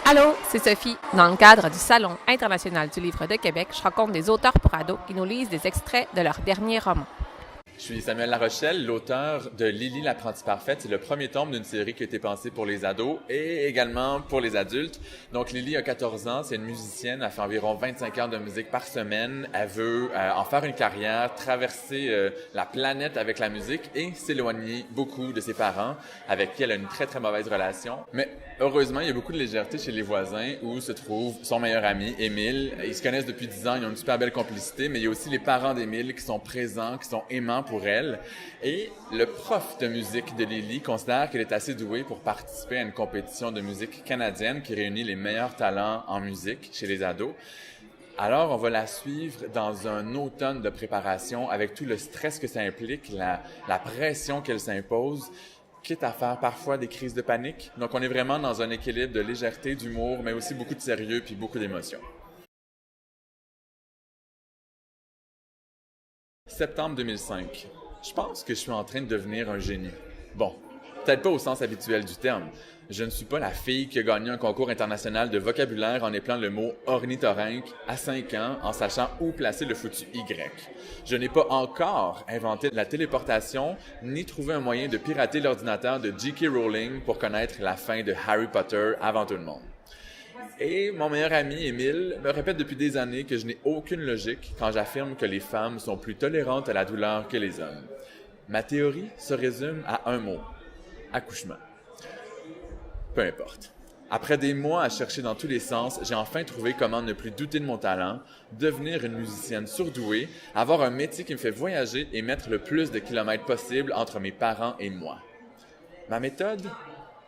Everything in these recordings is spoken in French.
Allô, c'est Sophie. Dans le cadre du Salon international du livre de Québec, je rencontre des auteurs pour ados qui nous lisent des extraits de leur dernier roman. Je suis Samuel Larochelle, l'auteur de Lily l'apprentie parfaite. C'est le premier tome d'une série qui a été pensée pour les ados et également pour les adultes. Donc Lily a 14 ans, c'est une musicienne, elle fait environ 25 heures de musique par semaine. Elle veut en faire une carrière, traverser la planète avec la musique et s'éloigner beaucoup de ses parents avec qui elle a une très très mauvaise relation. Mais heureusement, il y a beaucoup de légèreté chez les voisins où se trouve son meilleur ami, Émile. Ils se connaissent depuis 10 ans, ils ont une super belle complicité, mais il y a aussi les parents d'Émile qui sont présents, qui sont aimants pour elle. Et le prof de musique de Lily considère qu'elle est assez douée pour participer à une compétition de musique canadienne qui réunit les meilleurs talents en musique chez les ados. Alors, on va la suivre dans un automne de préparation avec tout le stress que ça implique, la pression qu'elle s'impose, quitte à faire parfois des crises de panique. Donc, on est vraiment dans un équilibre de légèreté, d'humour, mais aussi beaucoup de sérieux puis beaucoup d'émotions. Septembre 2005. Je pense que je suis en train de devenir un génie. Bon, peut-être pas au sens habituel du terme. Je ne suis pas la fille qui a gagné un concours international de vocabulaire en épelant le mot ornithorynque à 5 ans en sachant où placer le foutu Y. Je n'ai pas encore inventé la téléportation ni trouvé un moyen de pirater l'ordinateur de J.K. Rowling pour connaître la fin de Harry Potter avant tout le monde. Et mon meilleur ami, Émile, me répète depuis des années que je n'ai aucune logique quand j'affirme que les femmes sont plus tolérantes à la douleur que les hommes. Ma théorie se résume à un mot: accouchement. Peu importe. Après des mois à chercher dans tous les sens, j'ai enfin trouvé comment ne plus douter de mon talent, devenir une musicienne surdouée, avoir un métier qui me fait voyager et mettre le plus de kilomètres possible entre mes parents et moi. Ma méthode?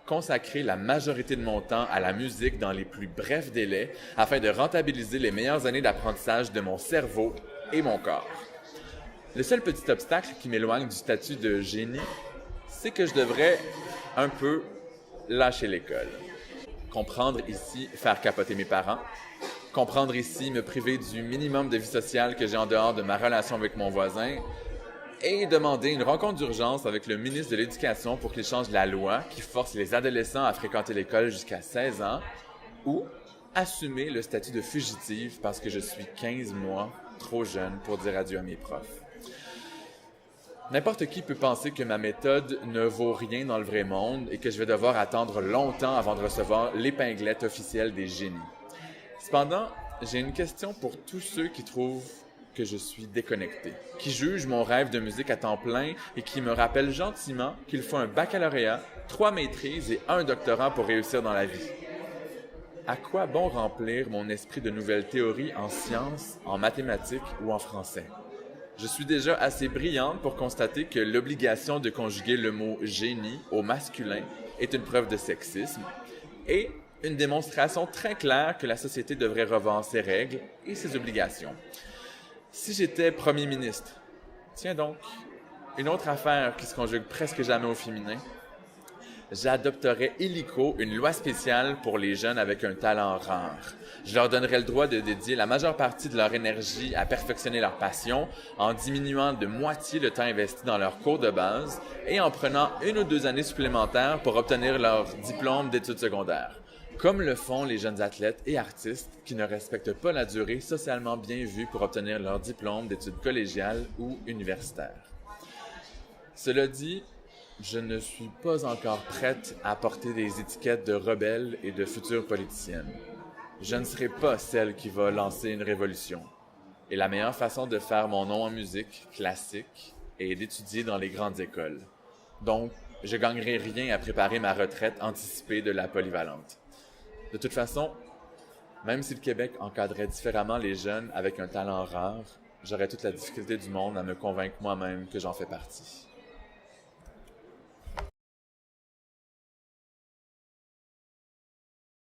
Consacrer la majorité de mon temps à la musique dans les plus brefs délais afin de rentabiliser les meilleures années d'apprentissage de mon cerveau et mon corps. Le seul petit obstacle qui m'éloigne du statut de génie, c'est que je devrais un peu lâcher l'école. Comprendre ici, faire capoter mes parents. Comprendre ici, me priver du minimum de vie sociale que j'ai en dehors de ma relation avec mon voisin. Et demander une rencontre d'urgence avec le ministre de l'Éducation pour qu'il change la loi qui force les adolescents à fréquenter l'école jusqu'à 16 ans, ou assumer le statut de fugitive parce que je suis 15 mois trop jeune pour dire adieu à mes profs. N'importe qui peut penser que ma méthode ne vaut rien dans le vrai monde et que je vais devoir attendre longtemps avant de recevoir l'épinglette officielle des génies. Cependant, j'ai une question pour tous ceux qui trouvent que je suis déconnecté, qui jugent mon rêve de musique à temps plein et qui me rappellent gentiment qu'il faut un baccalauréat, 3 maîtrises et 1 doctorat pour réussir dans la vie. À quoi bon remplir mon esprit de nouvelles théories en sciences, en mathématiques ou en français? Je suis déjà assez brillante pour constater que l'obligation de conjuguer le mot « génie » au masculin est une preuve de sexisme et une démonstration très claire que la société devrait revoir ses règles et ses obligations. Si j'étais premier ministre, tiens donc, une autre affaire qui se conjugue presque jamais au féminin, j'adopterais illico une loi spéciale pour les jeunes avec un talent rare. Je leur donnerais le droit de dédier la majeure partie de leur énergie à perfectionner leur passion en diminuant de moitié le temps investi dans leurs cours de base et en prenant 1 ou 2 années supplémentaires pour obtenir leur diplôme d'études secondaires. Comme le font les jeunes athlètes et artistes qui ne respectent pas la durée socialement bien vue pour obtenir leur diplôme d'études collégiales ou universitaires. Cela dit, je ne suis pas encore prête à porter des étiquettes de rebelle et de future politicienne. Je ne serai pas celle qui va lancer une révolution. Et la meilleure façon de faire mon nom en musique classique est d'étudier dans les grandes écoles. Donc, je gagnerai rien à préparer ma retraite anticipée de la polyvalente. De toute façon, même si le Québec encadrait différemment les jeunes avec un talent rare, j'aurais toute la difficulté du monde à me convaincre moi-même que j'en fais partie.